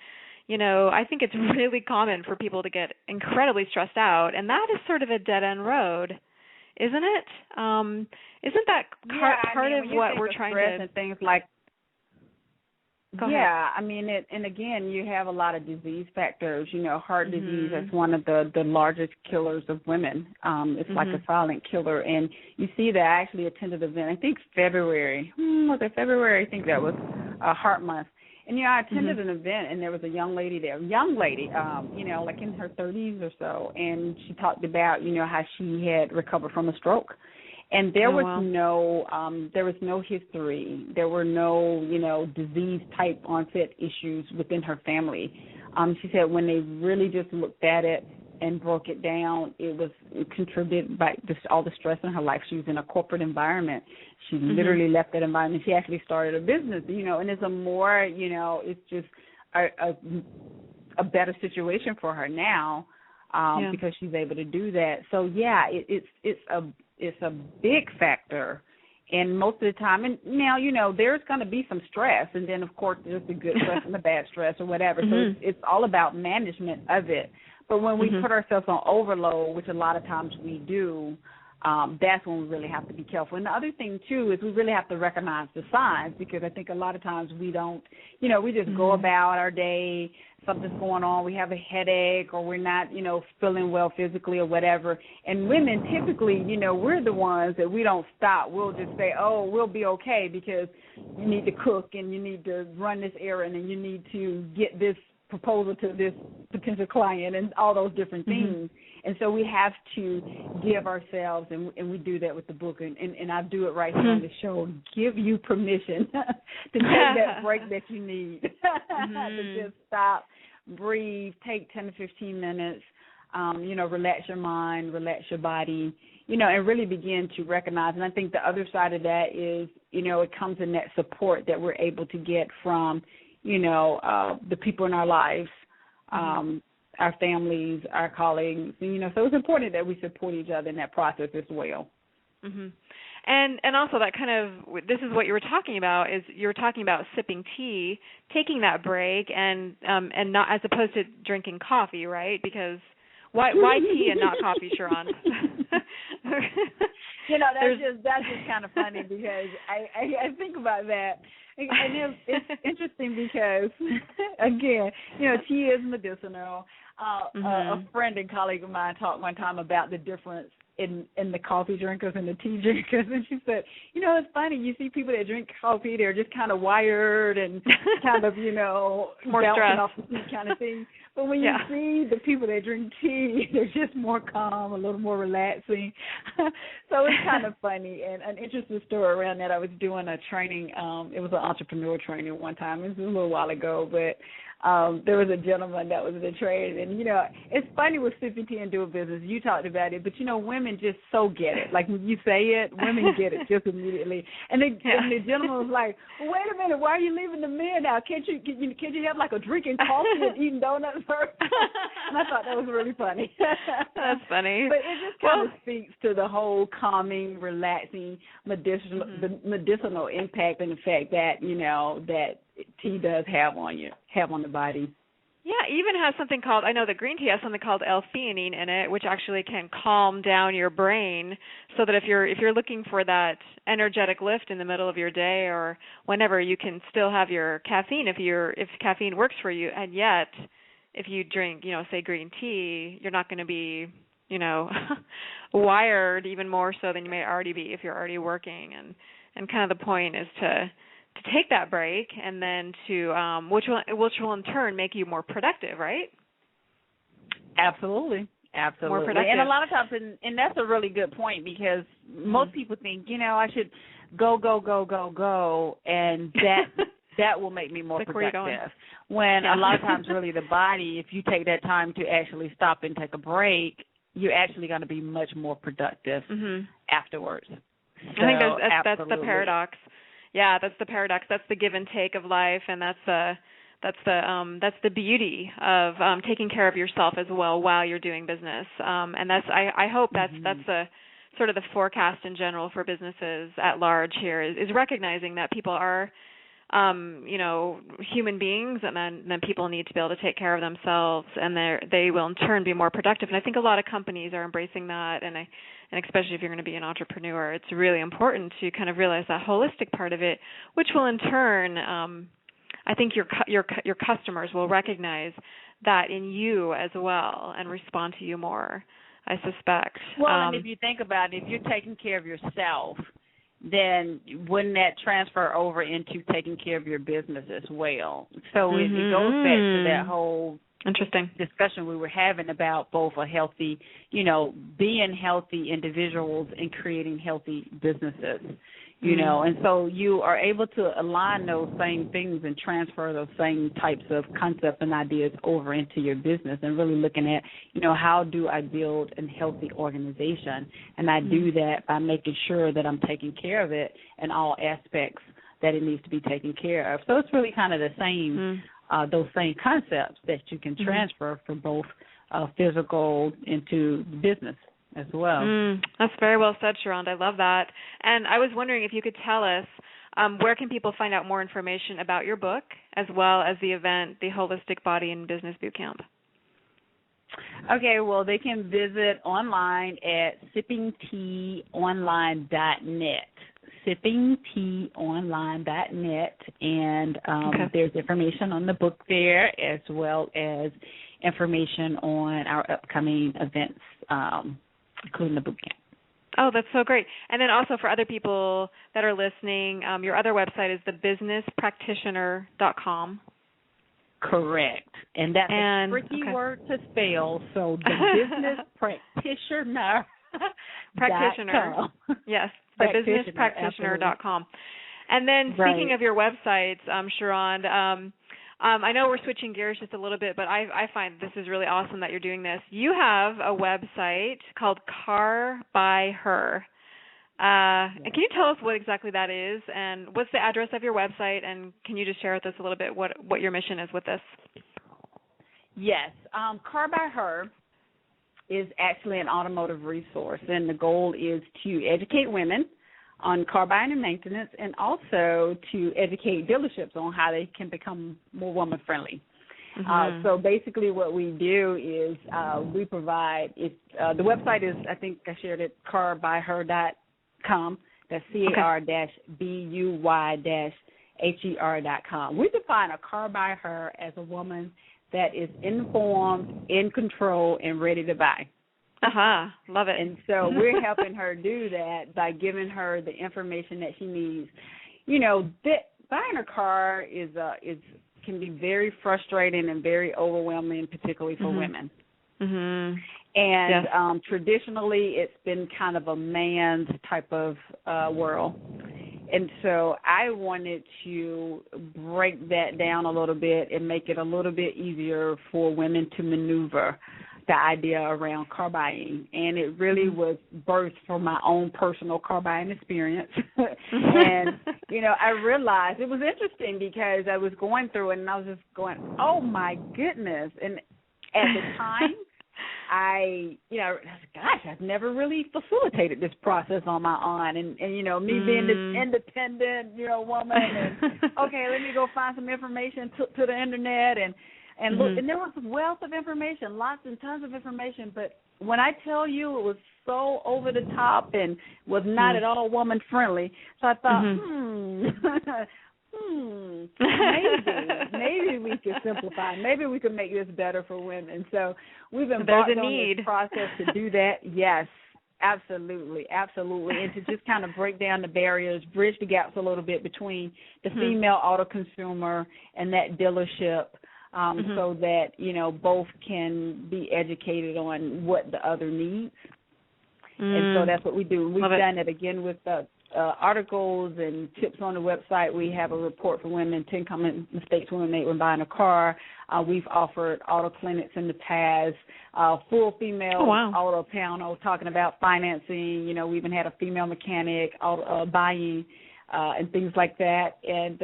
Speaker 1: I think it's really common for people to get incredibly stressed out, and that is sort of a dead end road. Isn't it? Isn't that part of what we're trying to?
Speaker 2: And things like.
Speaker 1: Go ahead.
Speaker 2: And again, you have a lot of disease factors. Heart disease is one of the largest killers of women. It's like a silent killer, and you see that. I actually attended an event. I think February. Was it February? I think that was Heart Month. And I attended an event, and there was a young lady there, like in her 30s or so, and she talked about, how she had recovered from a stroke, and there was no history, there were no, disease type onset issues within her family. She said when they really just looked at it and broke it down, it contributed by just all the stress in her life. She was in a corporate environment. She literally left that environment. She actually started a business, and it's a more, it's just a better situation for her now because she's able to do that. So it's a big factor. And most of the time, and now, there's going to be some stress, and then, of course, there's the good stress and the bad stress or whatever. So it's all about management of it. But when we put ourselves on overload, which a lot of times we do, that's when we really have to be careful. And the other thing, too, is we really have to recognize the signs, because I think a lot of times we don't, we just go about our day, something's going on, we have a headache, or we're not, feeling well physically or whatever. And women typically, we're the ones that we don't stop. We'll just say, oh, we'll be okay because you need to cook and you need to run this errand and you need to get this proposal to this potential client and all those different things. And so we have to give ourselves, and we do that with the book, and I do it right here on the show, give you permission to take that break that you need, to just stop, breathe, take 10 to 15 minutes, relax your mind, relax your body, and really begin to recognize. And I think the other side of that is, it comes in that support that we're able to get from the people in our lives, our families, our colleagues, so it's important that we support each other in that process as well.
Speaker 1: And also that kind of, this is what you were talking about, is you're talking about sipping tea, taking that break, and not, as opposed to drinking coffee, right? Because why tea and not coffee, Sheronde?
Speaker 2: That's just kind of funny, because I think about that. And it's interesting because, again, tea is medicinal. A friend and colleague of mine talked one time about the difference in the coffee drinkers and the tea drinkers, and she said, it's funny, you see people that drink coffee, they're just kind of wired and kind of,
Speaker 1: more stress
Speaker 2: off the seat kind of thing. But when you see the people that drink tea, they're just more calm, a little more relaxing. So it's kind of funny. And an interesting story around that, I was doing a training. It was an entrepreneur training one time. It was a little while ago, but there was a gentleman that was in the training. And, it's funny with sipping tea and doing business. You talked about it, but, women just so get it. Like, when you say it, women get it just immediately. And the gentleman was like, wait a minute, why are you leaving the men out? Can't you have, like, a drinking coffee and eating donuts first? And I thought that was really funny.
Speaker 1: That's funny.
Speaker 2: But it just kind of speaks to the whole calming, relaxing, the medicinal impact and the fact that, that tea does have on the body.
Speaker 1: Yeah, even has something called, I know that green tea has something called L-theanine in it, which actually can calm down your brain, so that if you're looking for that energetic lift in the middle of your day or whenever, you can still have your caffeine if caffeine works for you. And yet, if you drink, say green tea, you're not going to be, wired even more so than you may already be if you're already working. And kind of the point is to take that break, and then to which will in turn make you more productive, right?
Speaker 2: Absolutely.
Speaker 1: More productive.
Speaker 2: And a lot of times, and that's a really good point, because most people think, I should go, and that will make me more productive. When a lot of times, really, the body, if you take that time to actually stop and take a break, you're actually going to be much more productive afterwards.
Speaker 1: I think that's the paradox. Yeah, that's the paradox. That's the give and take of life, and that's the beauty of taking care of yourself as well while you're doing business. And I hope that's the sort of the forecast in general for businesses at large here is recognizing that people are human beings, and then people need to be able to take care of themselves, and they will in turn be more productive. And I think a lot of companies are embracing that, and especially if you're going to be an entrepreneur, it's really important to kind of realize that holistic part of it, which will in turn, I think your customers will recognize that in you as well and respond to you more, I suspect.
Speaker 2: Well, and if you think about it, if you're taking care of yourself, then wouldn't that transfer over into taking care of your business as well? So it goes back to that whole
Speaker 1: interesting
Speaker 2: discussion we were having about both a healthy, being healthy individuals and creating healthy businesses, and so you are able to align those same things and transfer those same types of concepts and ideas over into your business, and really looking at, how do I build a healthy organization? And I do that by making sure that I'm taking care of it in all aspects that it needs to be taken care of. So it's really kind of the same, those same concepts that you can transfer from both physical into business as well.
Speaker 1: That's very well said, Sheronde. I love that. And I was wondering if you could tell us where can people find out more information about your book as well as the event, the Holistic Body and Business Bootcamp.
Speaker 2: Okay, well, they can visit online at sippingteaonline.net. sippingteaonline.net, and there's information on the book there as well as information on our upcoming events, including the boot camp.
Speaker 1: Oh, that's so great. And then also for other people that are listening, your other website is thebusinesspractitioner.com.
Speaker 2: Correct. And that's a tricky word to spell, so the business practitioner.
Speaker 1: Yes, thebusinesspractitioner.com. And then speaking of your websites, Sheronde, I know we're switching gears just a little bit, but I find this is really awesome that you're doing this. You have a website called Car by Her. And can you tell us what exactly that is, and what's the address of your website, and can you just share with us a little bit what your mission is with this?
Speaker 2: Yes. Car by Her is actually an automotive resource, and the goal is to educate women on car buying and maintenance, and also to educate dealerships on how they can become more woman-friendly. So basically what we do is we provide, the website is, I think I shared it, carbyher.com. That's CAR-BUY-HER.com. We define a car by her as a woman that is informed, in control, and ready to buy.
Speaker 1: Love it.
Speaker 2: And so we're helping her do that by giving her the information that she needs. Buying a car can be very frustrating and very overwhelming, particularly for women. And traditionally, it's been kind of a man's type of world. And so I wanted to break that down a little bit and make it a little bit easier for women to maneuver the idea around car buying. And it really was birthed from my own personal car buying experience. And, I realized it was interesting because I was going through it and I was just going, oh, my goodness. And at the time, I've never really facilitated this process on my own. And me being this independent, woman, and, okay, let me go find some information to the Internet and look, and there was a wealth of information, lots and tons of information, but when I tell you it was so over the top and was not at all woman friendly, so I thought, maybe we could simplify. Maybe we could make this better for women. So we've embarked on this process to do that. Yes, absolutely. And to just kind of break down the barriers, bridge the gaps a little bit between the female auto consumer and that dealership, so that, both can be educated on what the other needs. And so that's what we do. We've done it again with articles and tips on the website. We have a report for women, 10 common mistakes women make when buying a car. We've offered auto clinics in the past, full female auto panel talking about financing. You know, we even had a female mechanic auto, buying and things like that. And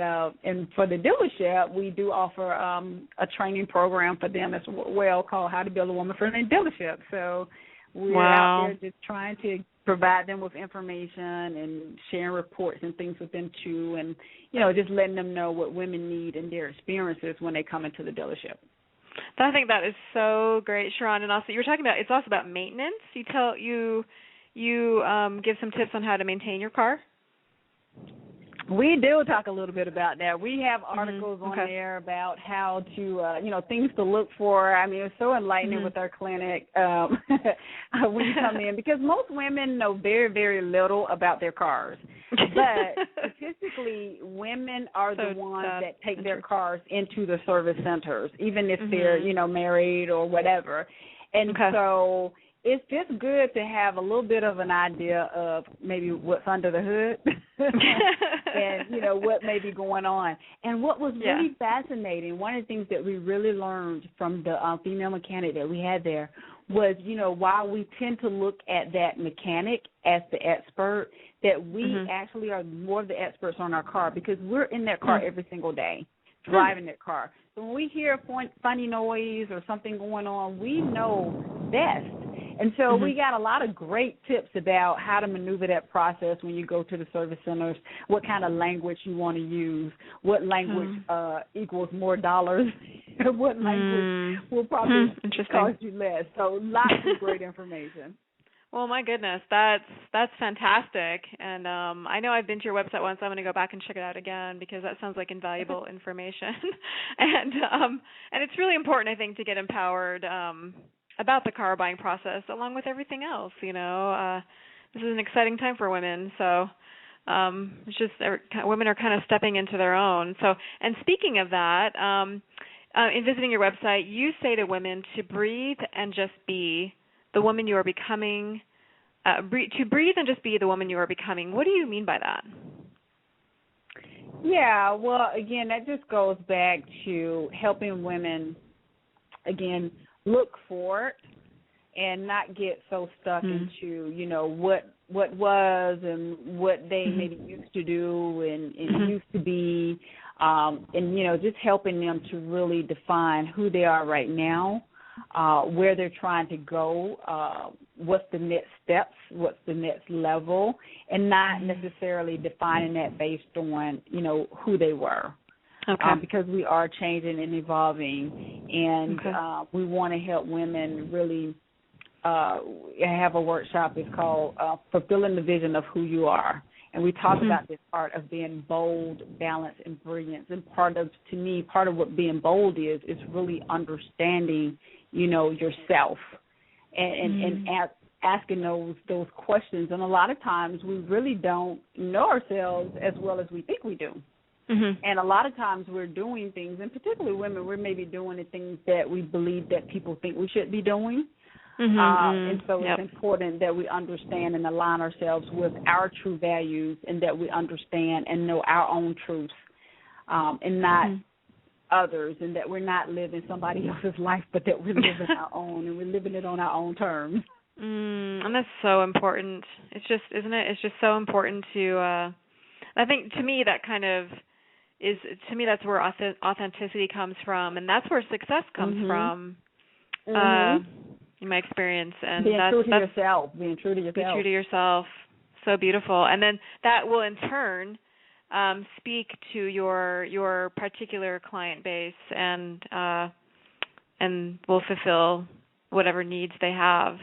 Speaker 2: for the dealership, we do offer a training program for them as well called How to Build a Woman-Friendly Dealership. So we're out there just trying to provide them with information and sharing reports and things with them too, and, you know, just letting them know what women need and their experiences when they come into the dealership.
Speaker 1: I think that is so great, Sheronde. And also, you were talking about, it's also about maintenance. You give some tips on how to maintain your car.
Speaker 2: We do talk a little bit about that. We have articles on there about how to, you know, things to look for. I mean, it's so enlightening with our clinic when you come in, because most women know very, very little about their cars. But statistically, women are the ones that take their cars into the service centers, even if they're, you know, married or whatever. And so it's just good to have a little bit of an idea of maybe what's under the hood and, you know, what may be going on. And what was really fascinating, one of the things that we really learned from the female mechanic that we had there was, you know, while we tend to look at that mechanic as the expert, that we actually are more of the experts on our car, because we're in that car every single day, driving that car. So when we hear a funny noise or something going on, we know best. And so we got a lot of great tips about how to maneuver that process when you go to the service centers, what kind of language you want to use, what language equals more dollars, what language will probably cost you less. So lots of great information.
Speaker 1: Well, my goodness, that's fantastic. And I know I've been to your website once. I'm going to go back and check it out again, because that sounds like invaluable information. And it's really important, I think, to get empowered about the car buying process, along with everything else. You know, this is an exciting time for women. So it's just women are kind of stepping into their own. So, and speaking of that, in visiting your website, you say to women to breathe and just be the woman you are becoming. To breathe and just be the woman you are becoming. What do you mean by that?
Speaker 2: Yeah, well, again, that just goes back to helping women, again, look for it and not get so stuck into, you know, what was and what they maybe used to do and used to be, and, you know, just helping them to really define who they are right now, where they're trying to go, what's the next steps, what's the next level, and not necessarily defining that based on, you know, who they were. Because we are changing and evolving, and we want to help women really have a workshop. It's called Fulfilling the Vision of Who You Are. And we talk about this part of being bold, balanced, and brilliance. And to me, part of what being bold is really understanding, you know, yourself and asking those questions. And a lot of times we really don't know ourselves as well as we think we do. And a lot of times we're doing things, and particularly women, we're maybe doing the things that we believe that people think we should be doing. And so it's important that we understand and align ourselves with our true values, and that we understand and know our own truths, and not others, and that we're not living somebody else's life, but that we're living our own, and we're living it on our own terms.
Speaker 1: And that's so important. It's just, isn't it? It's just so important to, I think to me that kind of that's where authenticity comes from, and that's where success comes from, in my experience. And
Speaker 2: being true to yourself. Being true to yourself.
Speaker 1: So beautiful. And then that will in turn speak to your particular client base, and will fulfill whatever needs they have.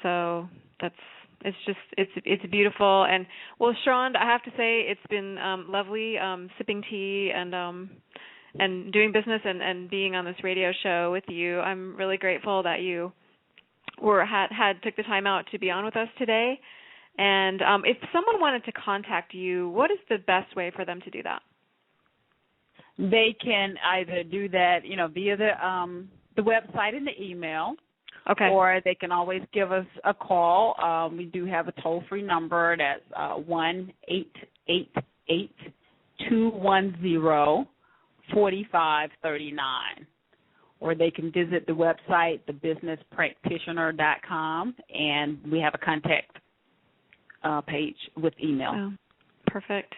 Speaker 1: So it's beautiful. And well, Sheronde, I have to say it's been lovely sipping tea and doing business and being on this radio show with you. I'm really grateful that you took the time out to be on with us today. And if someone wanted to contact you, what is the best way for them to do that?
Speaker 2: They can either do that, you know, via the website and the email.
Speaker 1: Okay.
Speaker 2: Or they can always give us a call. We do have a toll-free number. That's 1-888-210-4539. Or they can visit the website, thebusinesspractitioner.com, and we have a contact page with email.
Speaker 1: Oh, perfect.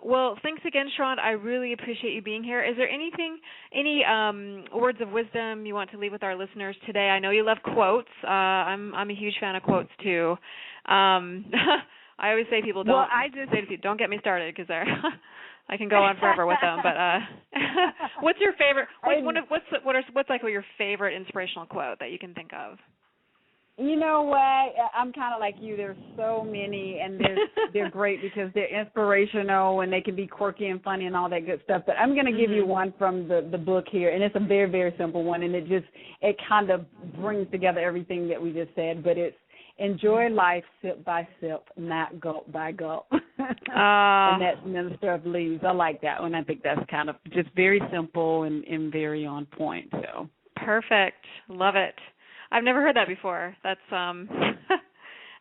Speaker 1: Well, thanks again, Sheronde. I really appreciate you being here. Is there any words of wisdom you want to leave with our listeners today? I know you love quotes. I'm a huge fan of quotes too. I always say people don't don't get me started because I can go on forever with them. But what's your favorite? What's like your favorite inspirational quote that you can think of?
Speaker 2: You know what? I'm kind of like you. There's so many, and they're great because they're inspirational and they can be quirky and funny and all that good stuff. But I'm going to give you one from the book here, and it's a very, very simple one, and it kind of brings together everything that we just said. But it's enjoy life sip by sip, not gulp by gulp. And that's Minister of Leaves. I like that one. I think that's kind of just very simple and very on point. So
Speaker 1: perfect. Love it. I've never heard that before. That's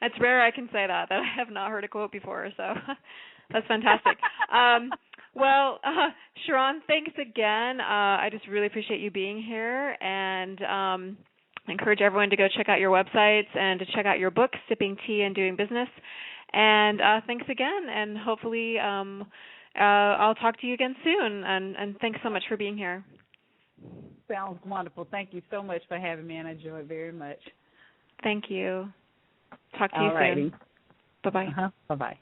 Speaker 1: it's rare I can say that I have not heard a quote before, so that's fantastic. Sheronde, thanks again. I just really appreciate you being here, and I encourage everyone to go check out your websites and to check out your book, Sipping Tea and Doing Business. And thanks again, and hopefully I'll talk to you again soon, and thanks so much for being here.
Speaker 2: Sounds wonderful. Thank you so much for having me, and I enjoy it very much.
Speaker 1: Thank you. Talk to you soon. Bye-bye.
Speaker 2: Bye-bye.